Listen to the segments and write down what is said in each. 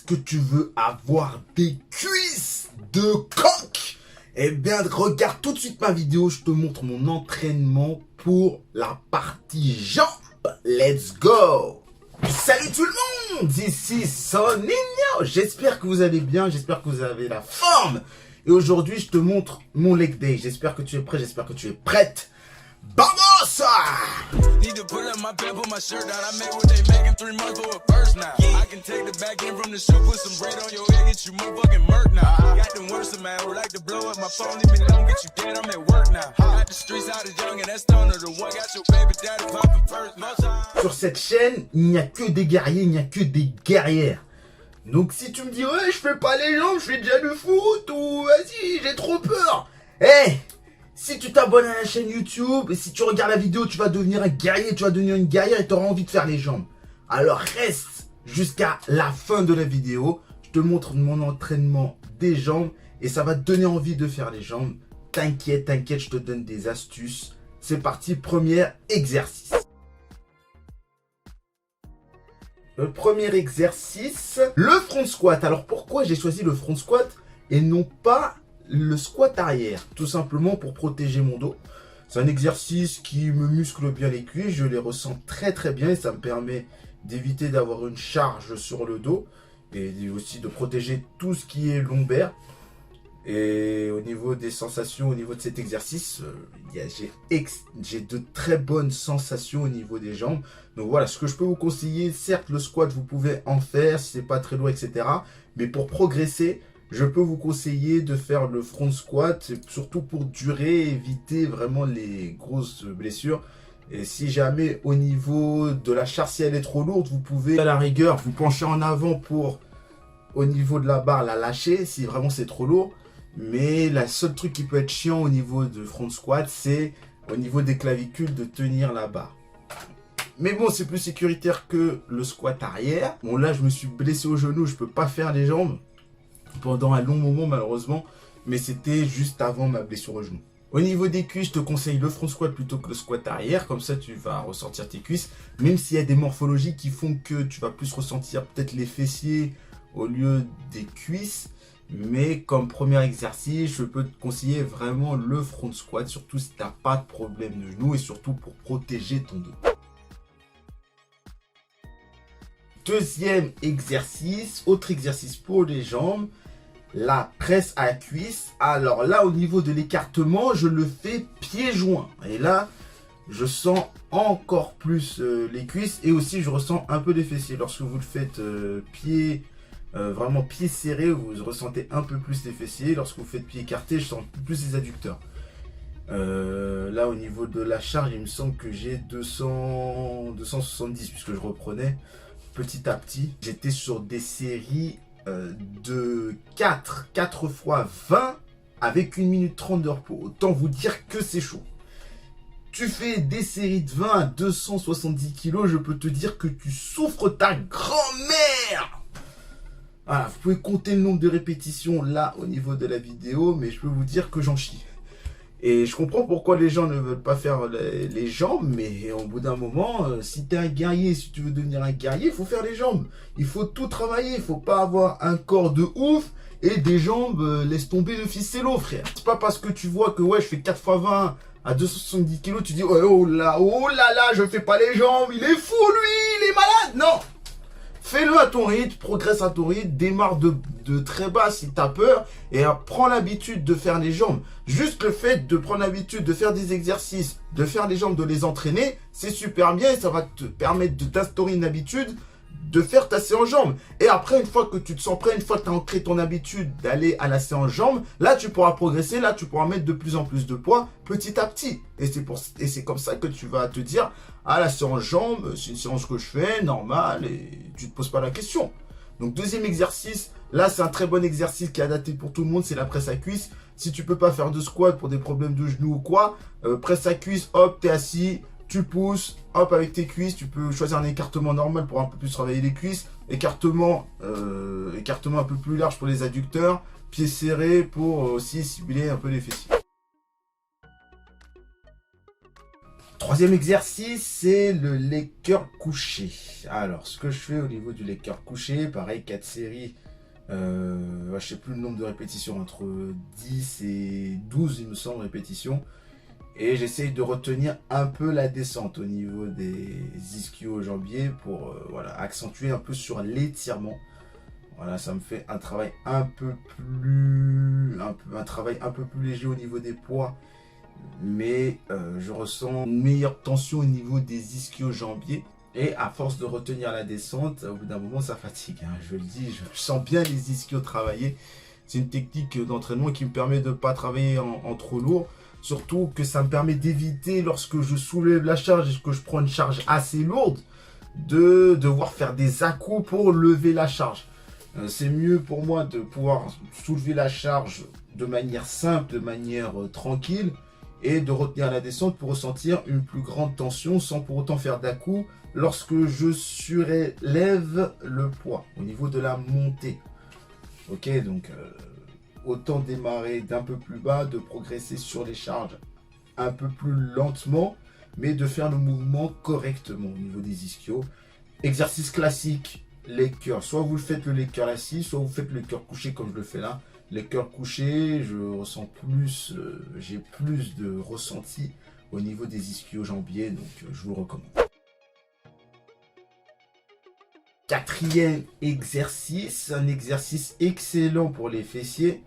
que tu veux avoir des cuisses de coq? Eh bien, regarde tout de suite ma vidéo, je te montre mon entraînement pour la partie jambes. Let's go! Salut tout le monde! Ici Soninho. J'espère que vous allez bien, j'espère que vous avez la forme. Et aujourd'hui, je te montre mon leg day. J'espère que tu es prêt, j'espère que tu es prête. Vamos! Need to pull up my pants, put my shirt down. I made what they make in 3 months for a first now. I can take the back end from the shoe, put some bread on your head, get you motherfucking murk now. Got them worse, man, who like to blow up my phone, leave me alone, get you dead, I'm at work now. Got the streets out of young and that's stoner, the one got your baby daddy popping first now. Sur cette chaîne, il n'y a que des guerriers, il n'y a que des guerrières. Donc si tu me dis, ouais, je fais pas les jambes, je fais déjà le foot, ou vas-y, j'ai trop peur. Hey! Si tu t'abonnes à la chaîne YouTube et si tu regardes la vidéo, tu vas devenir un guerrier, tu vas devenir une guerrière et tu auras envie de faire les jambes. Alors reste jusqu'à la fin de la vidéo. Je te montre mon entraînement des jambes et ça va te donner envie de faire les jambes. T'inquiète, t'inquiète, je te donne des astuces. C'est parti, premier exercice. Le premier exercice, le front squat. Alors pourquoi j'ai choisi le front squat et non pas le squat arrière? Tout simplement pour protéger mon dos. C'est un exercice qui me muscle bien les cuisses, je les ressens très très bien et ça me permet d'éviter d'avoir une charge sur le dos et aussi de protéger tout ce qui est lombaire. Et au niveau des sensations, au niveau de cet exercice, j'ai de très bonnes sensations au niveau des jambes. Donc voilà, ce que je peux vous conseiller, certes le squat vous pouvez en faire si c'est pas très lourd, etc. Mais pour progresser, je peux vous conseiller de faire le front squat, surtout pour durer, éviter vraiment les grosses blessures. Et si jamais au niveau de la charge, si elle est trop lourde, vous pouvez à la rigueur vous pencher en avant pour, au niveau de la barre, la lâcher si vraiment c'est trop lourd. Mais la seule truc qui peut être chiant au niveau de front squat, c'est au niveau des clavicules de tenir la barre. Mais bon, c'est plus sécuritaire que le squat arrière. Bon là, je me suis blessé au genou, je peux pas faire les jambes pendant un long moment malheureusement, mais c'était juste avant ma blessure au genou. Au niveau des cuisses, je te conseille le front squat plutôt que le squat arrière, comme ça tu vas ressentir tes cuisses, même s'il y a des morphologies qui font que tu vas plus ressentir peut-être les fessiers au lieu des cuisses, mais comme premier exercice, je peux te conseiller vraiment le front squat, surtout si tu n'as pas de problème de genou et surtout pour protéger ton dos. Deuxième exercice, autre exercice pour les jambes, la presse à cuisse. Alors là, au niveau de l'écartement, je le fais pieds joints. Et là, je sens encore plus les cuisses et aussi je ressens un peu les fessiers. Lorsque vous le faites vraiment pieds serrés, vous ressentez un peu plus les fessiers. Lorsque vous faites pieds écartés, je sens plus les adducteurs. Là, au niveau de la charge, il me semble que j'ai 270 puisque je reprenais petit à petit. J'étais sur des séries de 4 fois 20 avec 1 minute 30 de repos. Autant vous dire que c'est chaud. Tu fais des séries de 20 à 270 kg, je peux te dire que tu souffres ta grand-mère. Voilà, vous pouvez compter le nombre de répétitions là au niveau de la vidéo, mais je peux vous dire que j'en chie. Et je comprends pourquoi les gens ne veulent pas faire les jambes, mais au bout d'un moment, si tu es un guerrier, si tu veux devenir un guerrier, il faut faire les jambes. Il faut tout travailler, il ne faut pas avoir un corps de ouf et des jambes, laisse tomber le fils c'est l'eau, frère. C'est pas parce que tu vois que ouais, je fais 4 fois 20 à 270 kg, tu dis oh là là, je fais pas les jambes, il est fou lui, il est malade. Non! Fais-le à ton rythme, progresse à ton rythme, démarre de très bas si tu as peur et prends l'habitude de faire les jambes. Juste le fait de prendre l'habitude de faire des exercices, de faire les jambes, de les entraîner, c'est super bien et ça va te permettre de t'instaurer une habitude de faire ta séance jambes. Et après, une fois que tu te sens prêt, une fois que tu as ancré ton habitude d'aller à la séance jambes, là tu pourras progresser, là tu pourras mettre de plus en plus de poids petit à petit. Et c'est comme ça que tu vas te dire, ah la séance jambes, c'est une séance que je fais, normale, et tu te poses pas la question. Donc deuxième exercice, là c'est un très bon exercice qui est adapté pour tout le monde, c'est la presse à cuisse. Si tu peux pas faire de squat pour des problèmes de genoux ou quoi, presse à cuisse, hop, t'es assis, tu pousses, hop, avec tes cuisses, tu peux choisir un écartement normal pour un peu plus travailler les cuisses, écartement un peu plus large pour les adducteurs, pieds serrés pour aussi simuler un peu les fessiers. Troisième exercice, c'est le leg curl couché. Alors, ce que je fais au niveau du leg curl couché, pareil, 4 séries, je sais plus le nombre de répétitions, entre 10 et 12, il me semble, répétitions. Et j'essaye de retenir un peu la descente au niveau des ischio-jambiers pour voilà, accentuer un peu sur l'étirement. Voilà, ça me fait un travail un travail un peu plus léger au niveau des poids. Mais je ressens une meilleure tension au niveau des ischio-jambiers. Et à force de retenir la descente, au bout d'un moment, ça fatigue. Hein. Je le dis, je sens bien les ischios travailler. C'est une technique d'entraînement qui me permet de ne pas travailler en trop lourd. Surtout que ça me permet d'éviter, lorsque je soulève la charge et que je prends une charge assez lourde, de devoir faire des à-coups pour lever la charge. C'est mieux pour moi de pouvoir soulever la charge de manière simple, de manière tranquille, et de retenir la descente pour ressentir une plus grande tension sans pour autant faire d'à-coups lorsque je surélève le poids au niveau de la montée. Ok, donc autant démarrer d'un peu plus bas, de progresser sur les charges un peu plus lentement, mais de faire le mouvement correctement au niveau des ischios. Exercice classique, leg curl. Soit vous faites le leg curl assis, soit vous faites le curl couché comme je le fais là. Leg curl couché, je ressens plus, j'ai plus de ressenti au niveau des ischio-jambiers, donc je vous le recommande. Quatrième exercice, un exercice excellent pour les fessiers,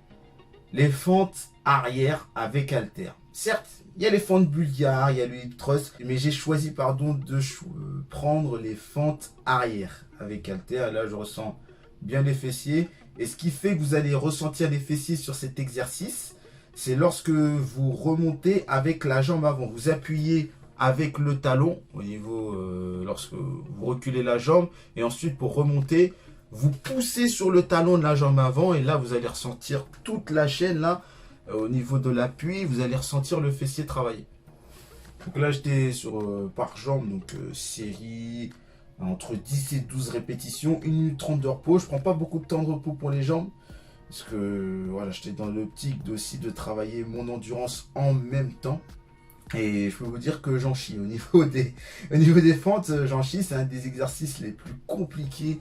les fentes arrière avec haltère. Certes, il y a les fentes bulgares, il y a le hip thrust, mais j'ai choisi de prendre les fentes arrière avec haltère. Là, je ressens bien les fessiers. Et ce qui fait que vous allez ressentir les fessiers sur cet exercice, c'est lorsque vous remontez avec la jambe avant. Vous appuyez avec le talon au niveau, lorsque vous reculez la jambe, et ensuite pour remonter, vous poussez sur le talon de la jambe avant, et là vous allez ressentir toute la chaîne là, au niveau de l'appui, vous allez ressentir le fessier travailler. Donc là j'étais sur par jambe, donc série entre 10 et 12 répétitions, 1 minute 30 de repos. Je prends pas beaucoup de temps de repos pour les jambes, parce que voilà, j'étais dans l'optique aussi de travailler mon endurance en même temps. Et je peux vous dire que j'en chie. Au niveau des fentes, j'en chie. C'est un des exercices les plus compliqués,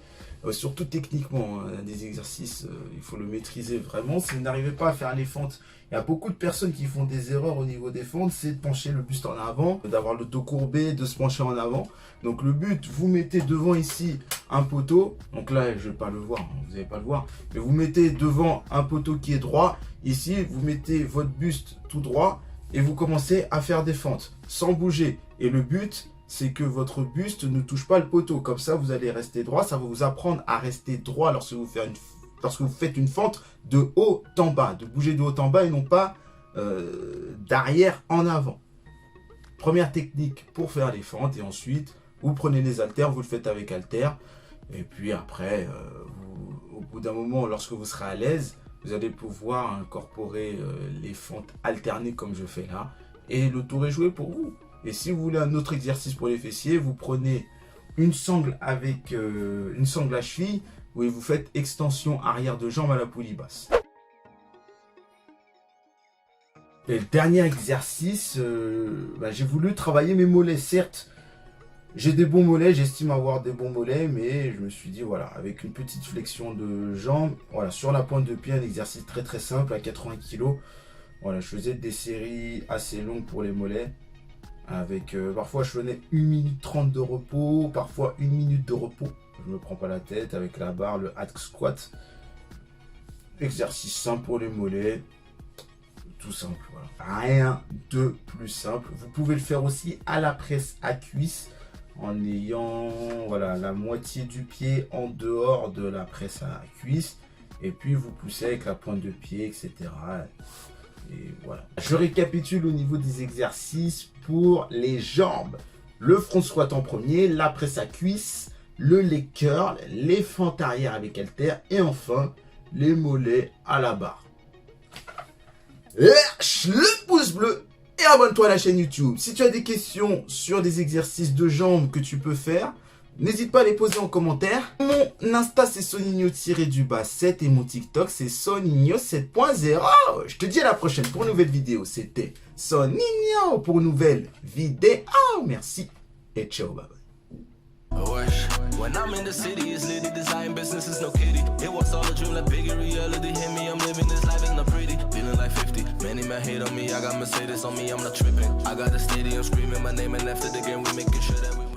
surtout techniquement. Un des exercices, il faut le maîtriser vraiment. Si vous n'arrivez pas à faire les fentes, il y a beaucoup de personnes qui font des erreurs au niveau des fentes. C'est de pencher le buste en avant, d'avoir le dos courbé, de se pencher en avant. Donc le but, vous mettez devant ici un poteau. Donc là, je ne vais pas le voir, vous n'allez pas le voir. Mais vous mettez devant un poteau qui est droit. Ici, vous mettez votre buste tout droit. Et vous commencez à faire des fentes sans bouger. Et le but, c'est que votre buste ne touche pas le poteau. Comme ça, vous allez rester droit. Ça va vous apprendre à rester droit lorsque vous faites une fente de haut en bas. De bouger de haut en bas et non pas d'arrière en avant. Première technique pour faire les fentes. Et ensuite, vous prenez les haltères, vous le faites avec haltères. Et puis après, au bout d'un moment, lorsque vous serez à l'aise, vous allez pouvoir incorporer les fentes alternées comme je fais là. Et le tour est joué pour vous. Et si vous voulez un autre exercice pour les fessiers, vous prenez une sangle avec une sangle à cheville où vous faites extension arrière de jambe à la poulie basse. Et le dernier exercice, j'ai voulu travailler mes mollets. Certes, j'ai des bons mollets, j'estime avoir des bons mollets, mais je me suis dit, voilà, avec une petite flexion de jambe, voilà, sur la pointe de pied, un exercice très très simple à 80 kg. Voilà, je faisais des séries assez longues pour les mollets, avec, parfois je faisais 1 minute 30 de repos, parfois 1 minute de repos. Je me prends pas la tête, avec la barre, le hack squat. Exercice simple pour les mollets, tout simple, voilà. Rien de plus simple. Vous pouvez le faire aussi à la presse à cuisse, en ayant voilà, la moitié du pied en dehors de la presse à cuisse. Et puis vous poussez avec la pointe de pied, etc. Et voilà. Je récapitule au niveau des exercices pour les jambes. Le front squat en premier, la presse à cuisse, le leg curl, les fentes arrière avec haltère et enfin les mollets à la barre. Lâche le pouce bleu et abonne-toi à la chaîne YouTube. Si tu as des questions sur des exercices de jambes que tu peux faire, N'hésite pas à les poser en commentaire. Mon Insta c'est Sonigno-7 et mon TikTok c'est Sonigno7.0. Je te dis à la prochaine pour une nouvelle vidéo. C'était Sonigno pour une nouvelle vidéo. Merci et ciao, bye bye. When I'm in the city, it's litty, design business is no kitty. It was all a dream, like bigger reality. Hit me, I'm living this life, it's not pretty. Feeling like 50, many men hate on me. I got Mercedes on me, I'm not tripping. I got a stadium screaming my name, and after the game, we making sure that we